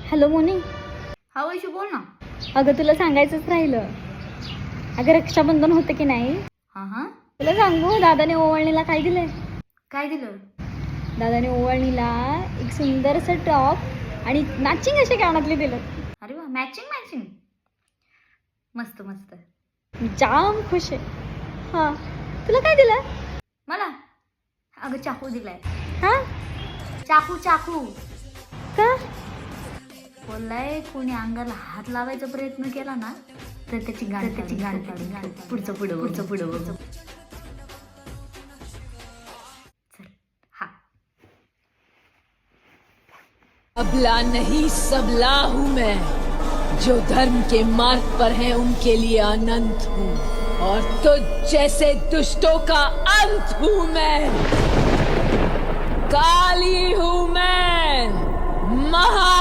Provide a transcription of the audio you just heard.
Hello Moni. हा वैशू बोल ना. अगं तुला सांगायचंच राहिलं. अगं रक्षाबंधन होतं की नाही. हा हा तुला सांगू दादाने ओवाळणीला काय दिलंय. काय दिलं? दादाने ओवाळणीला एक सुंदरसं टॉप आणि मॅचिंग असे कानातले दिलं. अरे वा, मॅचिंग मॅचिंग. मस्त मस्त. जाम खुश आहे. हां तुला काय दिलं. मला अगं चाकू दिलाय. हां चाकू चाकू. का. बोललाय कोणी अंगाला हात लावायचा प्रयत्न केला ना तर त्याची गाण पुढचं पुढं. चल हा. अबला नहीं सबला हूँ मैं, जो धर्म के मार्ग पर हैं उनके लिए अनंत हूँ, और तुझ जैसे दुष्टों का अंत हूँ मैं। काली हूँ मैं, महा